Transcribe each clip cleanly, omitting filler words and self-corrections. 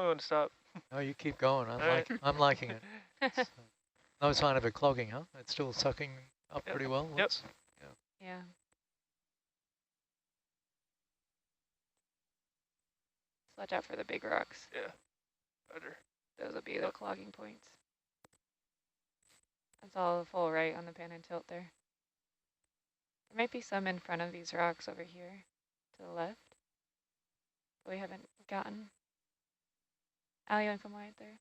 me when to stop. No, you keep going. Right. I'm liking it. So, no sign of it clogging, huh? It's still sucking up Yep. pretty well. Yep. Let's- Yeah. Watch out for the big rocks. Yeah. Roger. Those will be the clogging points. That's all full right on the pan and tilt there. There might be some in front of these rocks over here to the left. But we haven't gotten. Al, you want to come wide there?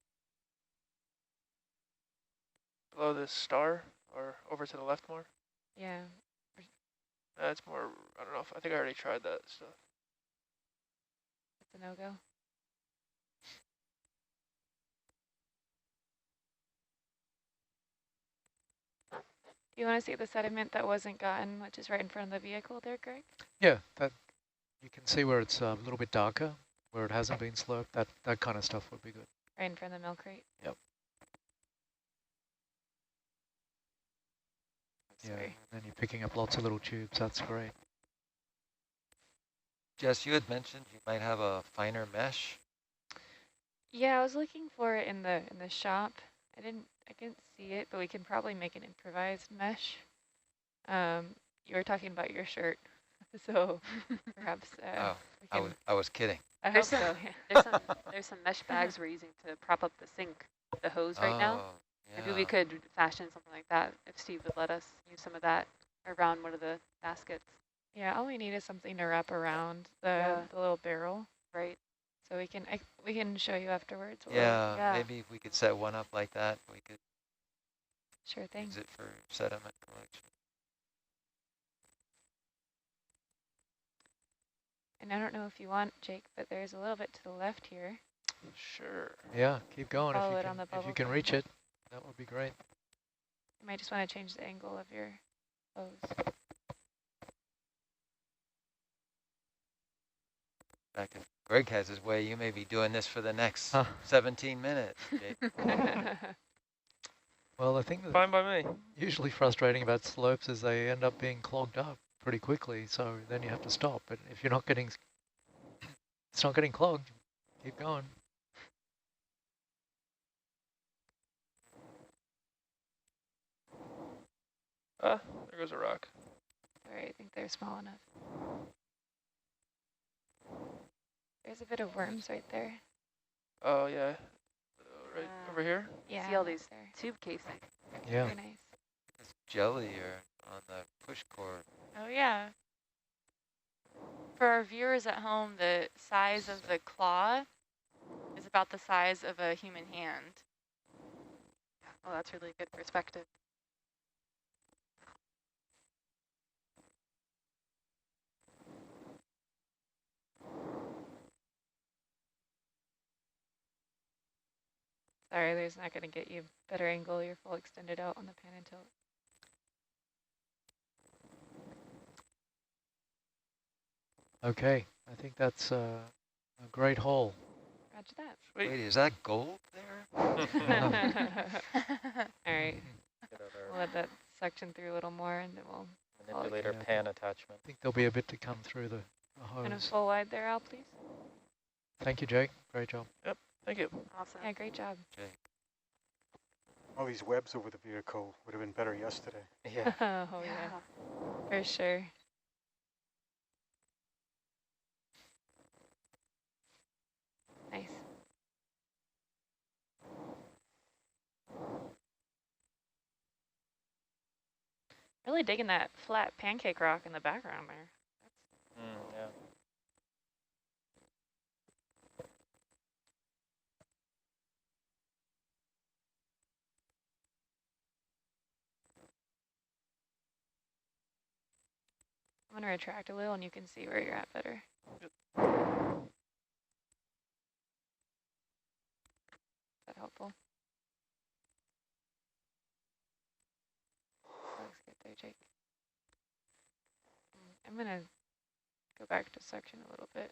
Below this star or over to the left more? Yeah. That's more, I don't know if, I think I already tried that stuff. It's a no-go. Do you want to see the sediment that wasn't gotten, which is right in front of the vehicle there, Greg? Yeah, that you can see where it's a little bit darker, where it hasn't been slurped. That kind of stuff would be good. Right in front of the milk crate? Yep. Sorry. Yeah, and then you're picking up lots of little tubes. That's great. Jess, you had mentioned you might have a finer mesh. Yeah, I was looking for it in the shop. I couldn't see it, but we can probably make an improvised mesh. You were talking about your shirt, so perhaps Oh, we can. I was kidding. I hope There's so. there's some mesh bags we're using to prop up the sink, the hose right now. Oh, Maybe we yeah. could fashion something like that if Steve would let us use some of that around one of the baskets. Yeah, all we need is something to wrap around the little barrel, Right. so we can show you afterwards. Yeah, maybe if we could set one up like that, we could Sure thing. use it for sediment collection. And I don't know if you want, Jake, but there's a little bit to the left here. Sure. Yeah, keep going Follow it on the if bubble you can curve. reach it. That would be great. You might just want to change the angle of your hose. In fact, if Greg has his way, you may be doing this for the next Huh. 17 minutes. Jake. Well, I think that Fine by me. usually frustrating about slopes is they end up being clogged up pretty quickly, so then you have to stop. But if you're not getting, it's not getting clogged, keep going. Ah, there goes a rock. All right, I think they're small enough. There's a bit of worms right there. Oh, yeah. Right over here? Yeah. See all these there. tube casing. Yeah. Very nice. It's jelly or on the push cord. Oh, yeah. For our viewers at home, the size of the claw is about the size of a human hand. Oh, that's really good perspective. Sorry, there's not going to get you better angle. You're full extended out on the pan and tilt. Okay, I think that's a great hole. Roger that. Sweet. Wait, is that gold there? All right. We'll let that suction through a little more, and then we'll Manipulator Yeah, pan attachment. I think there'll be a bit to come through the kind of hose. full wide there, Al, please. Thank you, Jake. Great job. Thank you. Awesome. Yeah, great job. Jake. All these webs over the vehicle would have been better yesterday. Yeah. Oh, yeah, for sure. Nice. Really digging that flat pancake rock in the background there. Yeah. I'm going to retract a little and you can see where you're at better. Yep. Is that helpful? Looks good there, Jake. I'm going to go back to suction a little bit.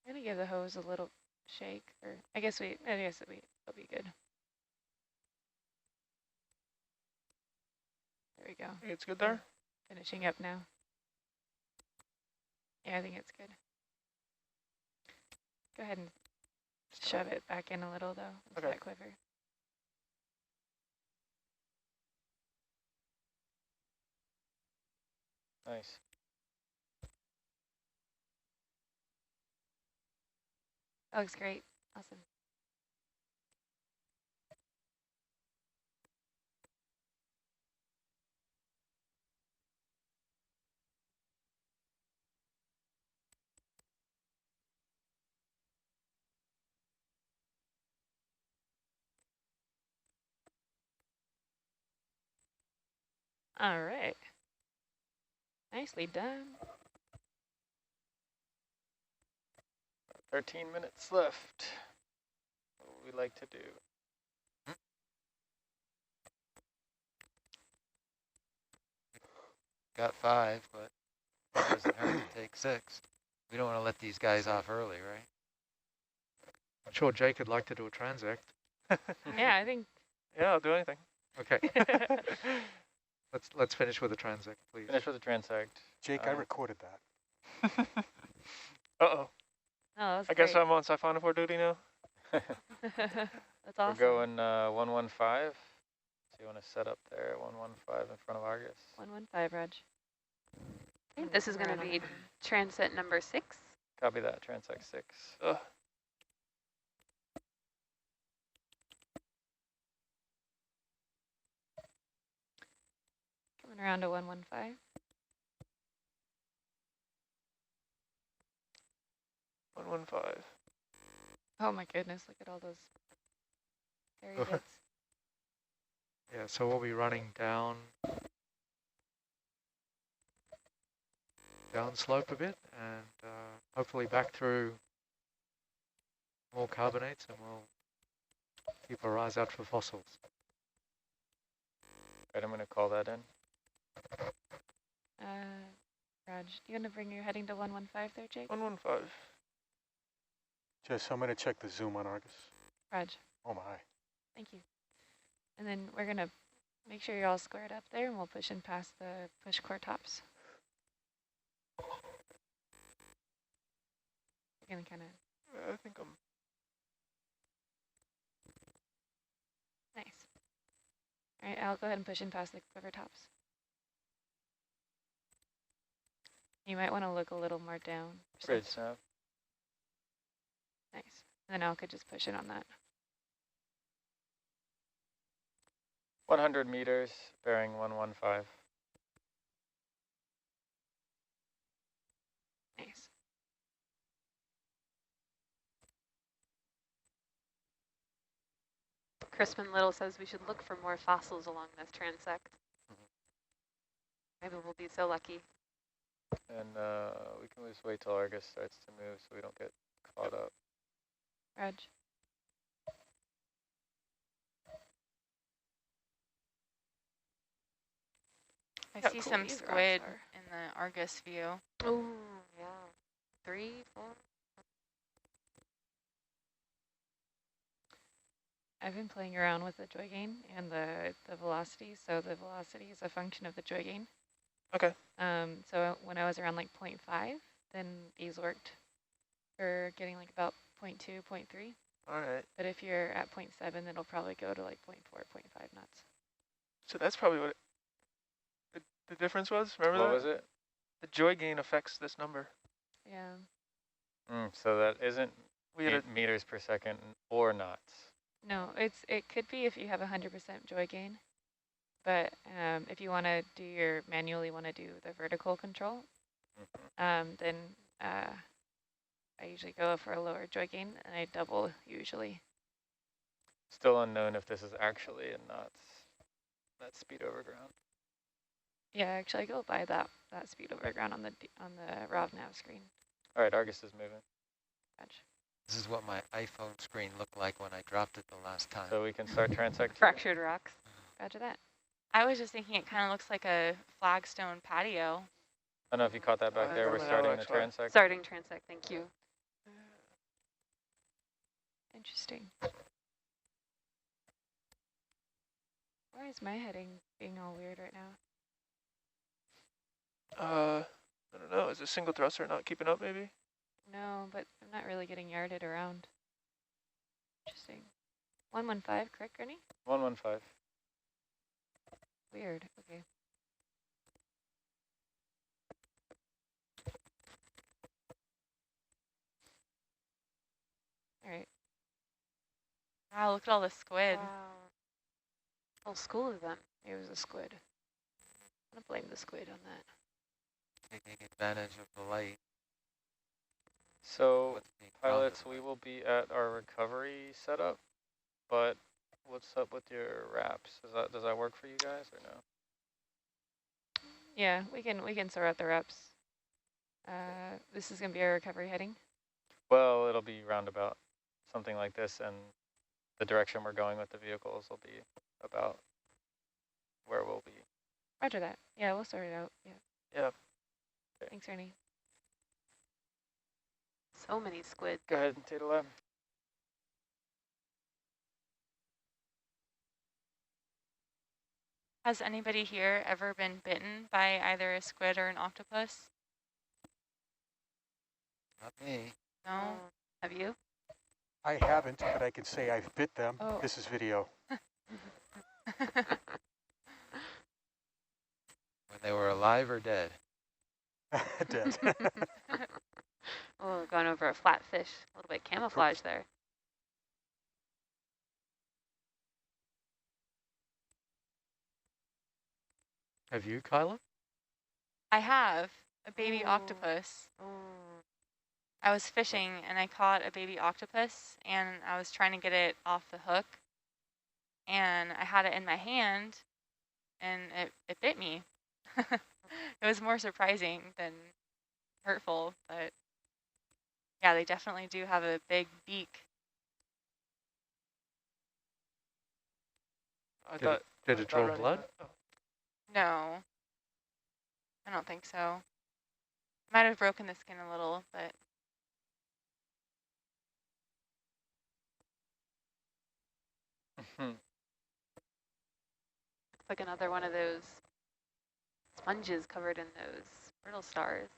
I'm going to give the hose a little shake, or I guess it'll be good. we go. It's good there? Finishing up now. Yeah, I think it's good. Go ahead and shove it back in a little, though, into Okay. that quiver. Nice. That looks great. Awesome. All right. Nicely done. 13 minutes left. What would we like to do? Got 5, but it doesn't hurt to take 6. We don't want to let these guys off early, right? I'm sure Jake would like to do a transect. Yeah, I think. Yeah, I'll do anything. Okay. Let's finish with the transect, please. Finish with the transect. Jake, I recorded that. Uh-oh. Oh, that's I guess great. I'm on siphonophore duty now. That's awesome. We're going 115. So you want to set up there at 115 in front of Argus. 115, Raj. I think this is going to be transect number 6. Copy that, transect 6. Ugh. Coming around to 115. 115. Oh my goodness, look at all those hairy bits. Yeah, so we'll be running down slope a bit and hopefully back through more carbonates, and we'll keep our eyes out for fossils. Right, I'm going to call that in. Raj, do you want to bring your heading to 115 there, Jake? 115. Jess, I'm going to check the zoom on Argus. Raj, Oh my. thank you. And then we're going to make sure you're all squared up there, and we'll push in past the push core tops. We're going to kind of... Yeah, I think I'm... Nice. All right, I'll go ahead and push in past the quiver tops. You might want to look a little more down. Bridge snap. Nice. And then Al could just push in on that. 100 meters, bearing 115. Nice. Crispin Little says we should look for more fossils along this transect. Maybe we'll be so lucky. And we can just wait till Argus starts to move so we don't get caught up. Raj. I see some these rocks squid are. in the Argus view. Oh, yeah. 3, 4. I've been playing around with the joy gain and the velocity. So the velocity is a function of the joy gain. Okay. So when I was around like 0.5, then these worked for getting like about 0.2, 0.3. All right. But if you're at 0.7, it'll probably go to like 0.4, 0.5 knots. So that's probably what the difference was. Remember What that? was it? The joy gain affects this number. Yeah. So that isn't We had 8 meters per second or knots. No, it could be if you have 100% joy gain. But if you want to manually want to do the vertical control, then I usually go for a lower joy gain, and I double usually. Still unknown if this is actually in knots. That speed over ground. Yeah, actually, I go by that speed over ground on the ROV nav screen. All right, Argus is moving. Raj. This is what my iPhone screen looked like when I dropped it the last time. So we can start transect. Fractured rocks. Roger that. I was just thinking it kind of looks like a flagstone patio. I don't know if you caught that back there. We're starting the transect. Starting transect, thank you. Interesting. Why is my heading being all weird right now? I don't know. Is a single thruster not keeping up, maybe? No, but I'm not really getting yarded around. Interesting. 115, correct, Gurney? 115. Weird. Okay. All right. Wow, look at all the squid. Wow. Whole school of them. It was a squid. I'm gonna blame the squid on that. Taking advantage of the light. So, What's being pilots, prompted we by. will be at our recovery setup, but what's up with your wraps? Does that work for you guys or no? Yeah, we can sort out the reps. This is gonna be our recovery heading. Well, it'll be roundabout, something like this, and the direction we're going with the vehicles will be about where we'll be. Roger that. Yeah, we'll sort it out. Yeah. Yeah. Okay. Thanks, Ernie. So many squid. Go ahead, Data Lab. Has anybody here ever been bitten by either a squid or an octopus? Not me. No? Have you? I haven't, but I can say I've bit them. Oh. This is video. When they were alive or dead? Dead. Oh, going over a flat fish. A little bit camouflage there. Have you, Kyla? I have a baby Oh. octopus. Oh. I was fishing and I caught a baby octopus and I was trying to get it off the hook and I had it in my hand and it bit me. It was more surprising than hurtful, but yeah, they definitely do have a big beak. I Did thought. Did I it thought draw running blood? that- oh. No, I don't think so. Might have broken the skin a little, but It's like another one of those sponges covered in those brittle stars.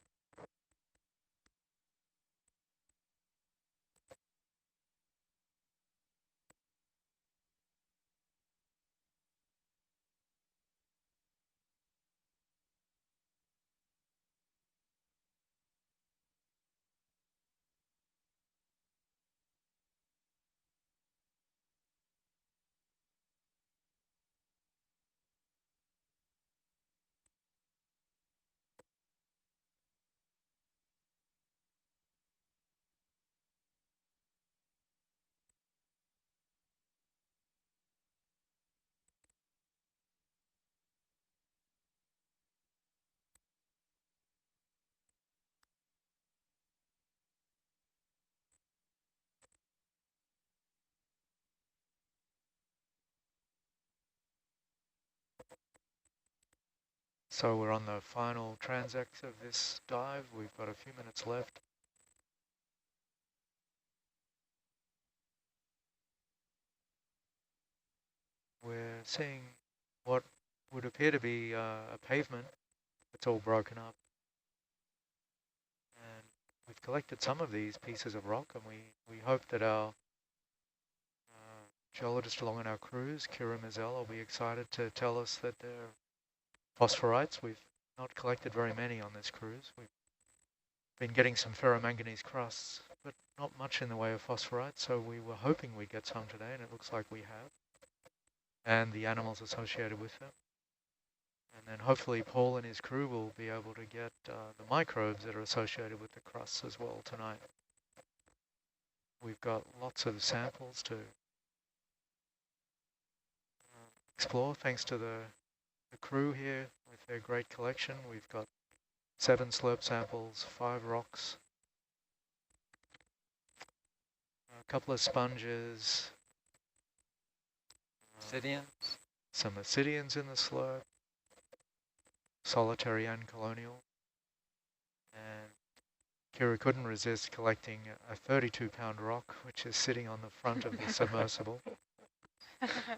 So we're on the final transect of this dive. We've got a few minutes left. We're seeing what would appear to be a pavement. It's all broken up. And we've collected some of these pieces of rock, and we hope that our geologist along on our cruise, Kira Mazel, will be excited to tell us that they're phosphorites. We've not collected very many on this cruise. We've been getting some ferromanganese crusts, but not much in the way of phosphorites, so we were hoping we'd get some today, and it looks like we have, and the animals associated with them. And then hopefully Paul and his crew will be able to get the microbes that are associated with the crusts as well tonight. We've got lots of samples to explore thanks to the crew here with their great collection. We've got 7 slurp samples, 5 rocks, a couple of sponges, Obsidians? some ascidians in the slurp, solitary and colonial. And Kira couldn't resist collecting a 32-pound rock, which is sitting on the front of the submersible.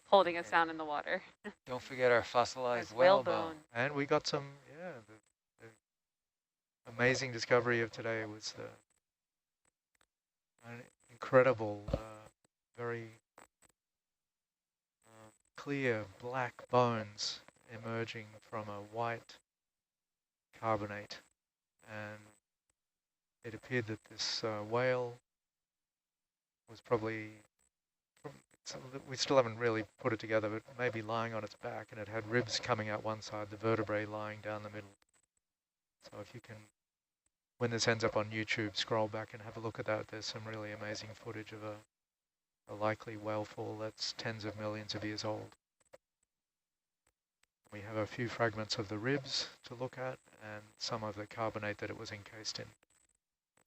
Holding us down in the water. Don't forget our fossilized There's whale bone. And we got some, yeah, the amazing discovery of today was an incredible, very clear black bones emerging from a white carbonate, and it appeared that this whale was probably, we still haven't really put it together, but maybe lying on its back, and it had ribs coming out one side, the vertebrae lying down the middle. So if you can, when this ends up on YouTube, scroll back and have a look at that. There's some really amazing footage of a likely whale fall that's tens of millions of years old. We have a few fragments of the ribs to look at and some of the carbonate that it was encased in.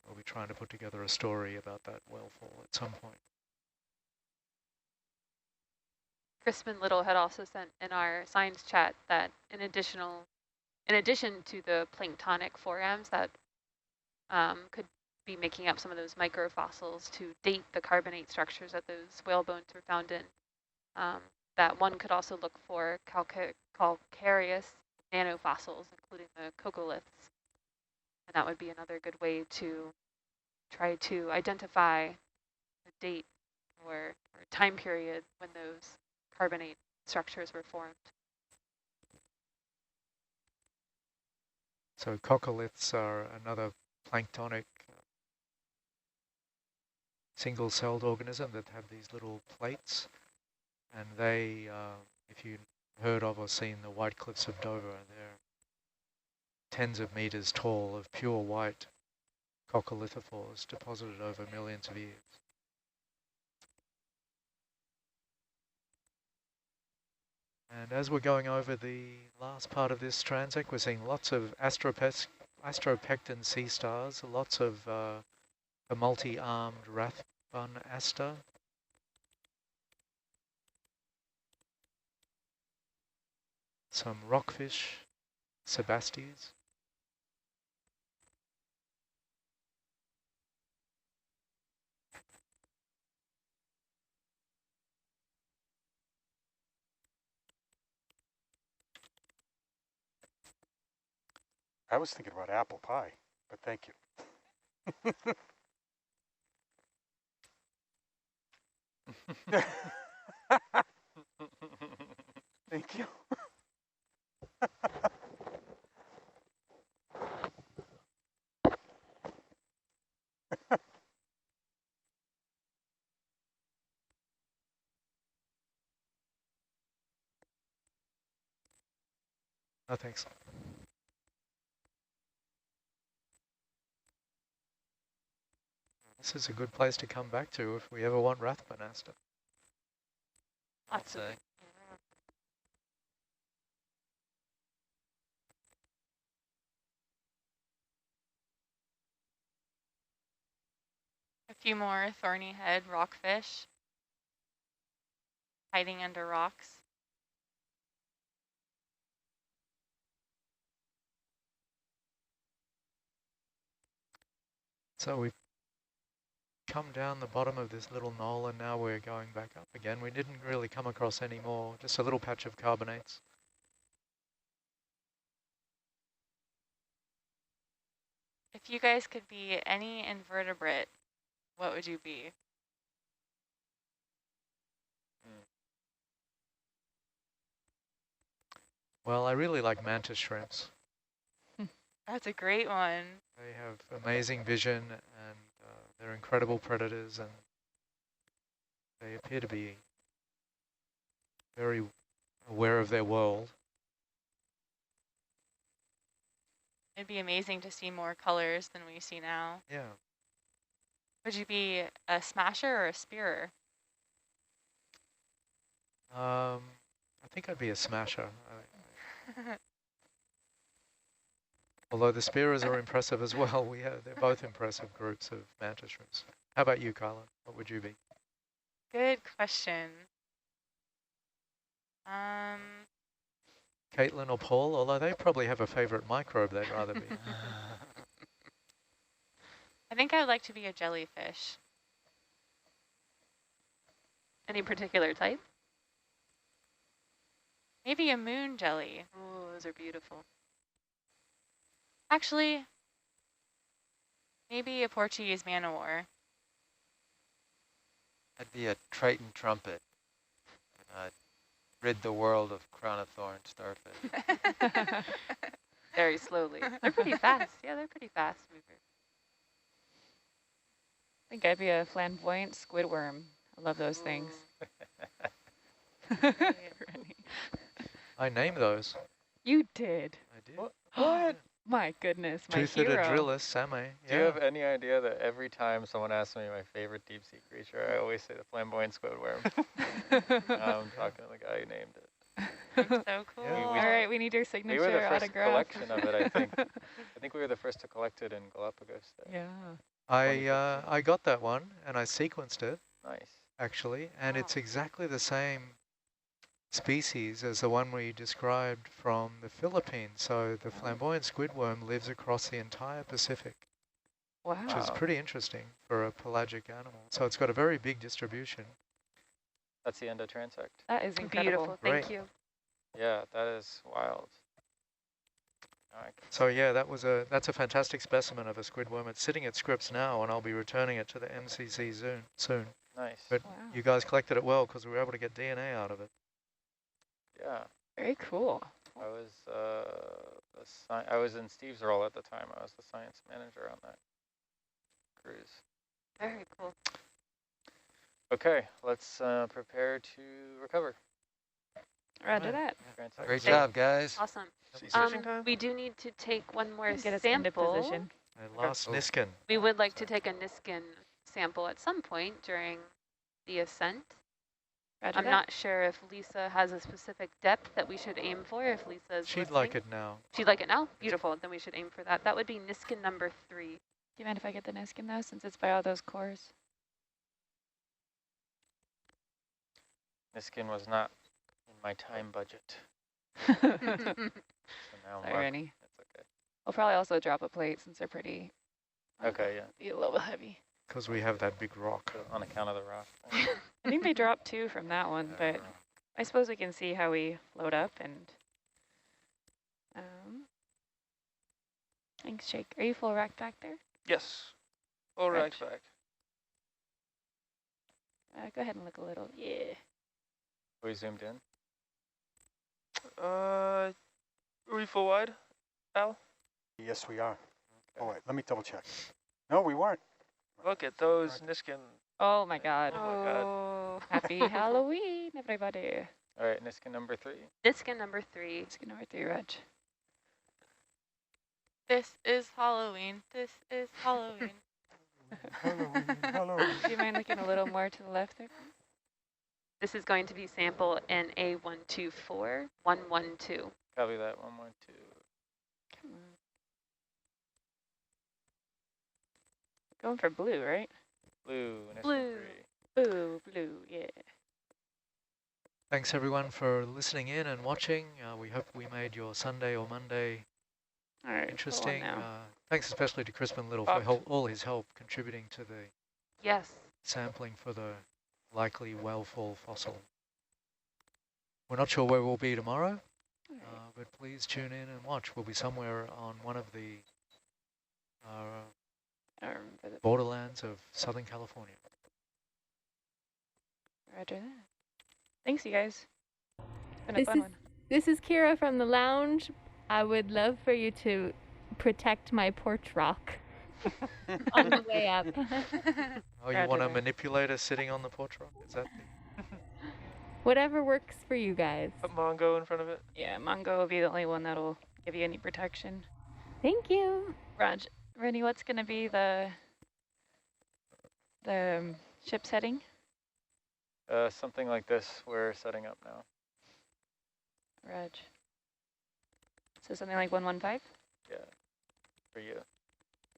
We'll be trying to put together a story about that whale fall at some point. Crispin Little had also sent in our science chat that in addition to the planktonic forams that could be making up some of those microfossils to date the carbonate structures that those whale bones were found in, that one could also look for calcareous nanofossils, including the coccoliths. And that would be another good way to try to identify the date or time period when those carbonate structures were formed. So coccoliths are another planktonic single-celled organism that have these little plates, and they, if you heard of or seen the White Cliffs of Dover, they're tens of meters tall of pure white coccolithophores deposited over millions of years. And as we're going over the last part of this transect, we're seeing lots of astropecten sea stars, lots of the multi-armed Rathbun aster, some rockfish, sebastes. I was thinking about apple pie, but thank you. Thank you. No, thanks. This is a good place to come back to if we ever want Rathbun aster. I'd say. A few more thorny head rockfish hiding under rocks. So we've come down the bottom of this little knoll and now we're going back up again. We didn't really come across any more, just a little patch of carbonates. If you guys could be any invertebrate, what would you be? Well, I really like mantis shrimps. That's a great one. They have amazing vision and they're incredible predators, and they appear to be very aware of their world. It'd be amazing to see more colors than we see now. Yeah. Would you be a smasher or a spearer? I think I'd be a smasher. Although the spearers are impressive as well. They're both impressive groups of mantis shrimps. How about you, Carla? What would you be? Good question. Caitlin or Paul? Although they probably have a favorite microbe they'd rather be. I think I would like to be a jellyfish. Any particular type? Maybe a moon jelly. Oh, those are beautiful. Actually, Maybe a Portuguese man-o-war. That'd be a Triton trumpet. Rid the world of crown of thorns starfish. Very slowly. They're pretty fast. Yeah, they're pretty fast movers. I think I'd be a flamboyant squid worm. I love those things. I named those. You did. I did. What? My goodness, my Two-footed hero. driller, Sammy. Do you have any idea that every time someone asks me my favorite deep sea creature, I always say the flamboyant squid worm? I'm talking to the guy who named it. That's so cool. Yeah. All right, we need your We signature were the first autograph. collection of it, I think. I think we were the first to collect it in Galapagos. Yeah. I got that one and I sequenced it Nice. actually, and Wow. it's exactly the same species as the one we described from the Philippines. So the flamboyant squidworm lives across the entire Pacific, Wow. which is pretty interesting for a pelagic animal. So it's got a very big distribution. That's the endotransect. That is incredible. Beautiful. Thank Great. you. Yeah, that is wild. All right. So yeah, that's a fantastic specimen of a squidworm. It's sitting at Scripps now, and I'll be returning it to the MCC soon. Nice. But Wow. you guys collected it well because we were able to get DNA out of it. Yeah. Very cool. I was in Steve's role at the time. I was the science manager on that cruise. Very cool. Okay, let's prepare to recover. Roger that. Transect. Great job, guys. Awesome. Sea searching time? We do need to take one more Get us into sample. position. And last Niskin. We would like to take a Niskin sample at some point during the ascent. Roger I'm that. not sure if Lisa has a specific depth that we should aim for, if Lisa's She'd listening. like it now. She'd like it now? Beautiful. Then we should aim for that. That would be Niskin number 3. Do you mind if I get the Niskin though, since it's by all those cores? Niskin was not in my time budget. So now I'm Sorry, working. Rennie. That's okay. I'll probably also drop a plate since they're pretty. Okay, yeah. Be a little heavy. Because we have that big rock. So on account of the rock. I think they dropped 2 from that one, but I suppose we can see how we load up and. Thanks, Jake. Are you full rack back there? Yes. All Right. right, back. Go ahead and look a little. Yeah. We zoomed in. Are we full wide, Al? Yes, we are. Okay. Oh, wait, let me double check. No, we weren't. Look at those Niskin. Oh my God. Oh my God. Oh. Happy Halloween, everybody. All right, Niskin number 3. Niskin number 3. Let's get number 3, Reg. This is Halloween. This is Halloween. Halloween, Halloween. Do you mind looking a little more to the left there? This is going to be sample NA124, 112. Copy that. 112. Come on. Going for blue, right? Blue. Niskin Blue. 3. Blue, yeah. Thanks everyone for listening in and watching. We hope we made your Sunday or Monday All right. interesting. Now. Thanks especially to Crispin Little Opt. for all his help contributing to the Yes. sampling for the likely wellfall fossil. We're not sure where we'll be tomorrow, All right. but please tune in and watch. We'll be somewhere on one of the For the borderlands of Southern California. Roger that. Thanks, you guys. It's been a fun one. This is Kira from the lounge. I would love for you to protect my porch rock on the way up. Oh, you Roger want a that. manipulator sitting on the porch rock? Is that Whatever works for you guys. Put Mongo in front of it. Yeah, Mongo will be the only one that'll give you any protection. Thank you. Raj, Rennie, what's going to be the ship's heading? Something like this we're setting up now. Raj. So something like 115? Yeah. For you.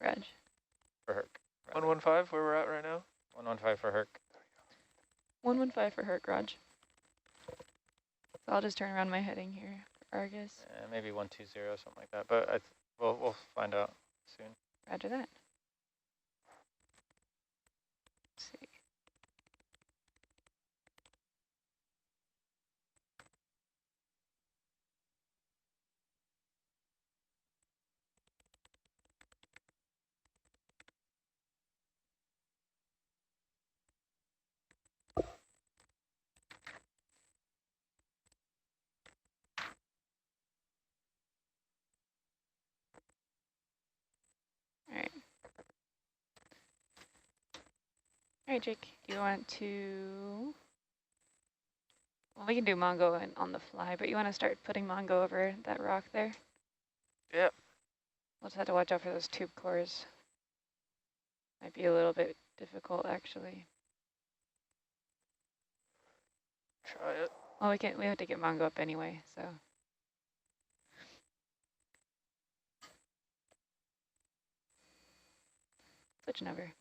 Raj. For Herc. 115, where we're at right now. 115 for Herc. 115 for Herc, Raj. So I'll just turn around my heading here for Argus. Maybe 120, something like that. But we'll find out soon. Roger that. Let's see. right, Jake, do you want to, well, we can do Mongo on the fly, but you want to start putting Mongo over that rock there? Yep. We'll just have to watch out for those tube cores. Might be a little bit difficult, actually. Try it. Well, we have to get Mongo up anyway, so. Switching over.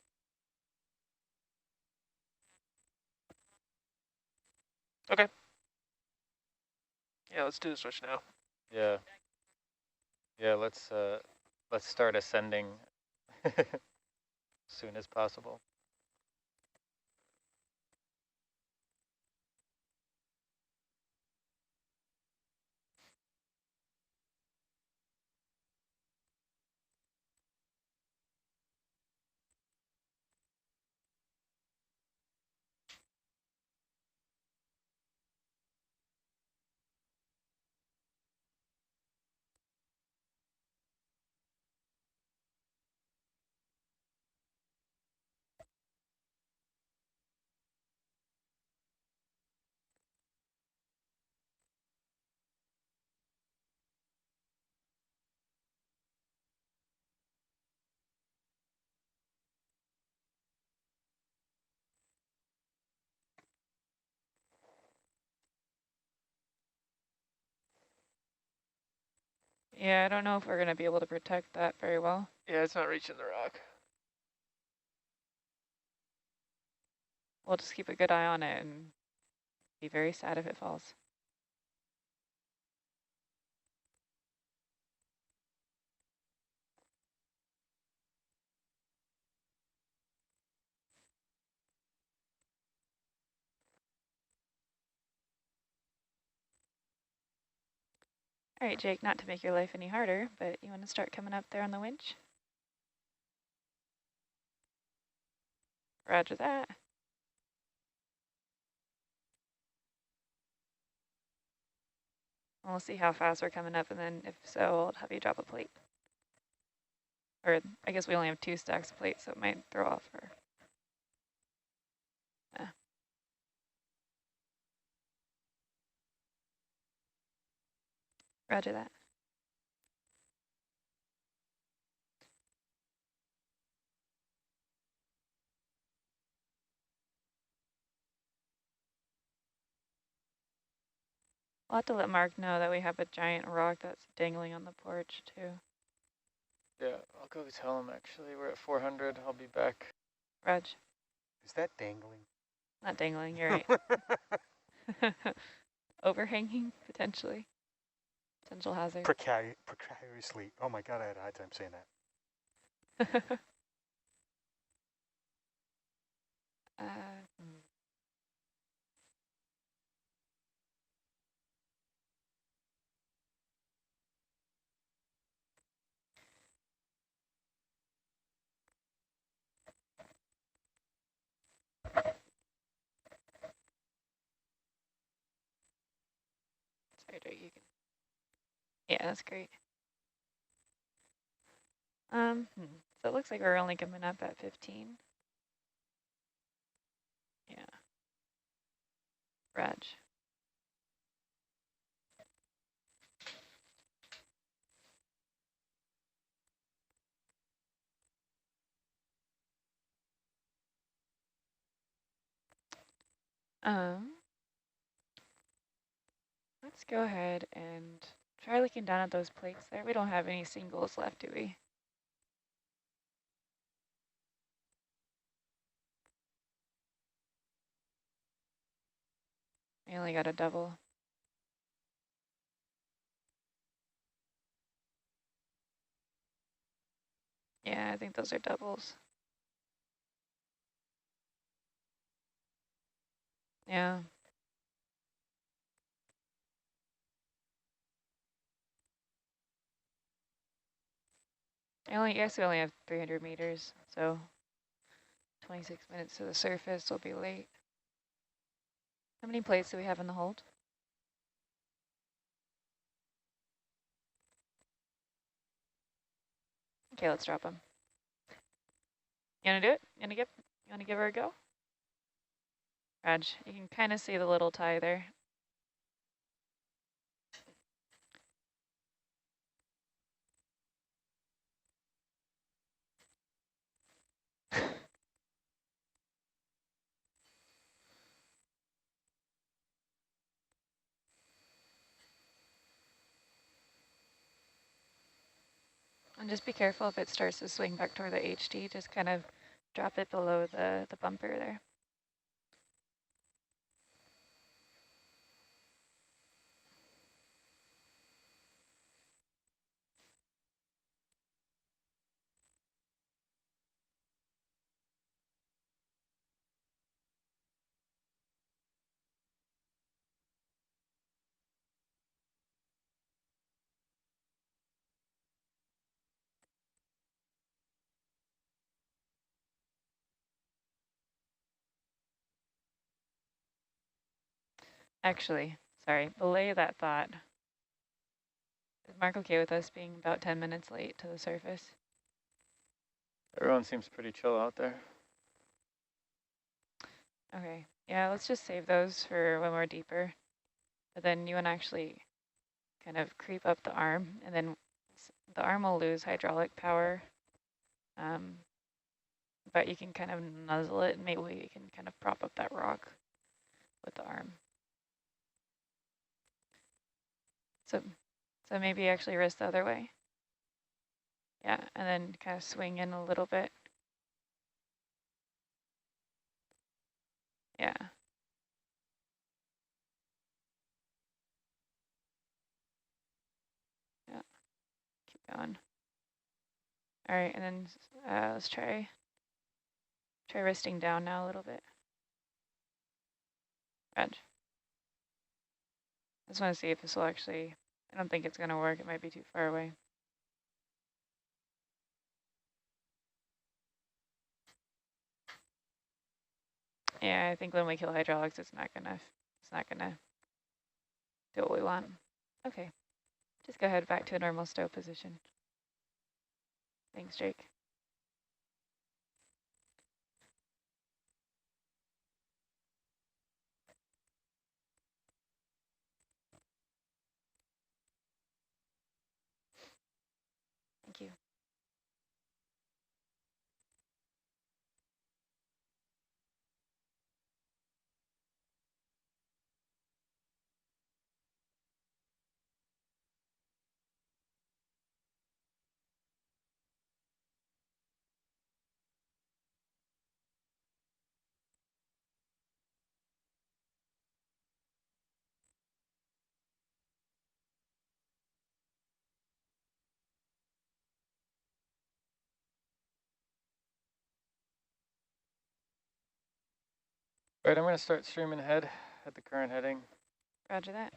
Okay. Yeah, let's do the switch now. Yeah. Yeah, let's start ascending as soon as possible. Yeah, I don't know if we're going to be able to protect that very well. Yeah, it's not reaching the rock. We'll just keep a good eye on it and be very sad if it falls. All right, Jake, not to make your life any harder, but you want to start coming up there on the winch? Roger that. We'll see how fast we're coming up, and then if so, I'll have you drop a plate. Or I guess we only have 2 stacks of plates, so it might throw off our... Roger that. We'll have to let Mark know that we have a giant rock that's dangling on the porch, too. Yeah, I'll go tell him actually. We're at 400. I'll be back. Reg. Is that dangling? Not dangling, you're right. Overhanging, potentially. Potential hazard. Precariously. Oh my God, I had a hard time saying that. Sorry, Drake, you can. Yeah, that's great. So it looks like we're only coming up at 15. Yeah. Reg. Let's go ahead and try looking down at those plates there. We don't have any singles left, do we? We only got a double. Yeah, I think those are doubles. Yeah. I guess we only have 300 meters, so 26 minutes to the surface will be late. How many plates do we have in the hold? Okay, let's drop them. You wanna do it? You wanna give her a go? Raj, you can kind of see the little tie there. And just be careful if it starts to swing back toward the HT, just kind of drop it below the bumper there. Actually, sorry, belay that thought. Is Mark okay with us being about 10 minutes late to the surface? Everyone seems pretty chill out there. Okay, yeah, let's just save those for when we're deeper. But then you want to actually kind of creep up the arm, and then the arm will lose hydraulic power. But you can kind of nuzzle it, and maybe we can kind of prop up that rock with the arm. So maybe actually wrist the other way. Yeah, and then kind of swing in a little bit. Yeah. Yeah, keep going. All right, and then let's try wristing down now a little bit. Reg. I just want to see if this will actually, I don't think it's going to work. It might be too far away. Yeah, I think when we kill hydraulics, it's not gonna do what we want. Okay, just go ahead back to a normal stow position. Thanks, Jake. Thank you. All right, I'm going to start streaming ahead at the current heading. Roger that.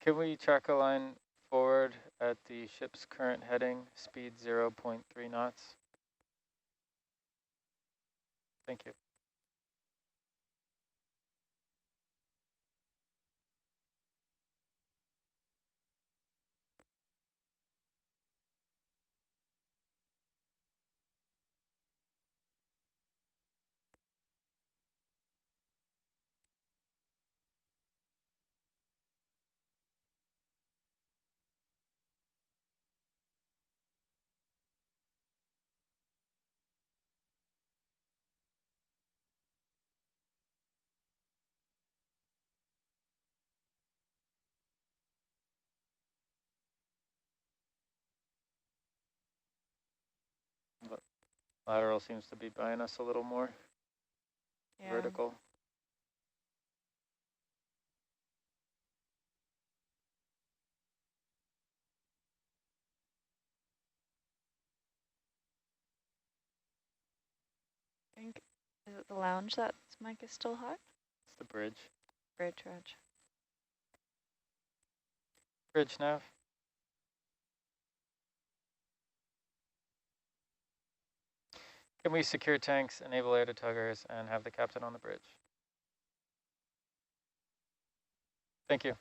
Can we track a line forward at the ship's current heading, speed 0.3 knots? Thank you. Lateral seems to be buying us a little more. Yeah. Vertical. I think, is it the lounge that mic is still hot? It's the bridge. Bridge. Bridge nav. Can we secure tanks, enable air to tuggers, and have the captain on the bridge? Thank you.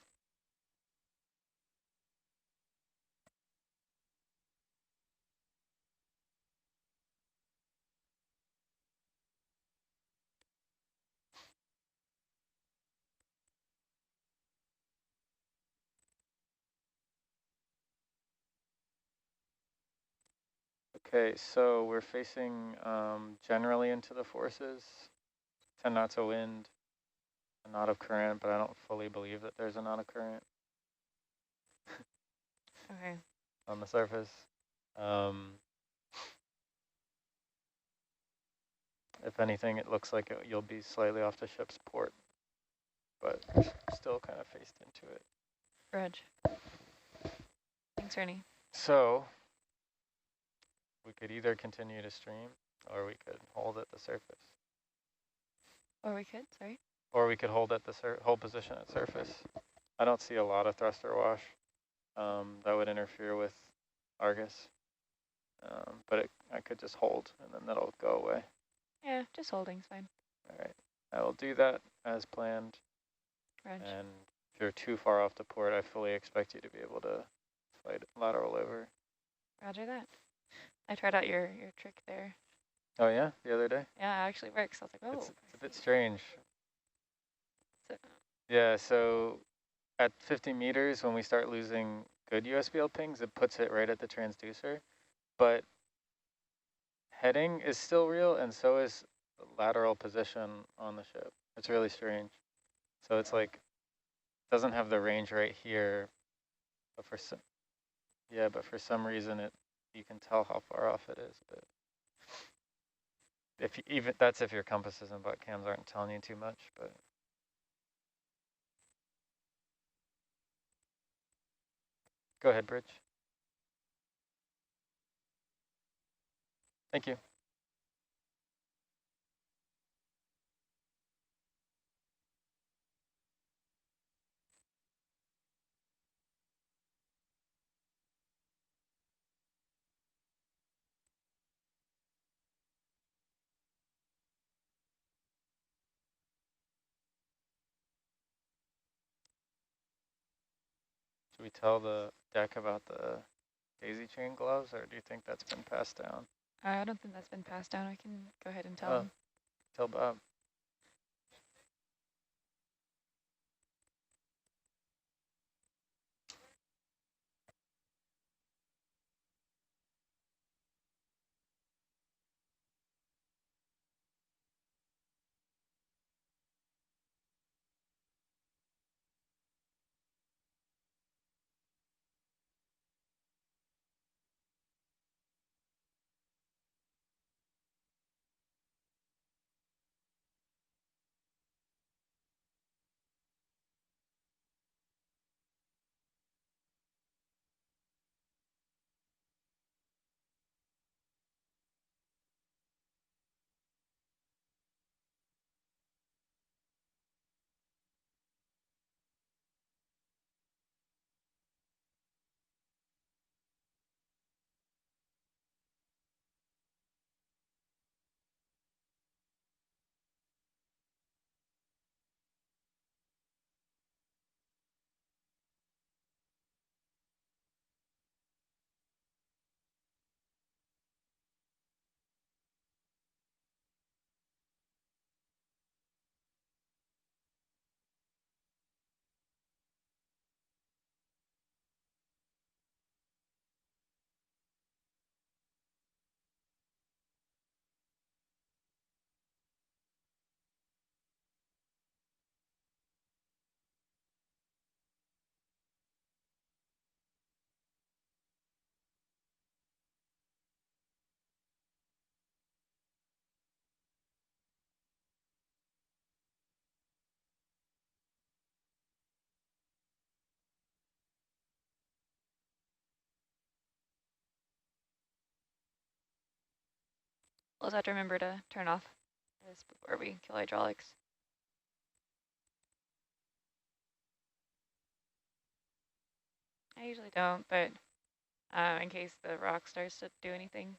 Okay, so we're facing generally into the forces, 10 knots of wind, a knot of current, but I don't fully believe that there's a knot of current Okay. on the surface. If anything, it looks like you'll be slightly off the ship's port, but still kind of faced into it. Reg. Thanks, Ernie. So we could either continue to stream, or we could hold at the surface. Or we could, sorry. Or we could hold at the hold position at surface. I don't see a lot of thruster wash that would interfere with Argus, but I could just hold, and then that'll go away. Yeah, just holding's fine. All right, I will do that as planned. Reg. And if you're too far off the port, I fully expect you to be able to slide lateral over. Roger that. I tried out your trick there. Oh yeah, the other day? Yeah, it actually works. I was like, oh. It's a bit strange. So, Yeah, so at 50 meters, when we start losing good USBL pings, it puts it right at the transducer. But heading is still real, and so is lateral position on the ship. It's really strange. So it's like, doesn't have the range right here, but for some reason you can tell how far off it is. But that's if your compasses and butt cams aren't telling you too much. But go ahead, Bridge. Thank you. Should we tell the deck about the daisy chain gloves, or do you think that's been passed down? I don't think that's been passed down. I can go ahead and tell them. Tell Bob. We'll just have to remember to turn off this before we kill hydraulics. I usually don't, but in case the rock starts to do anything.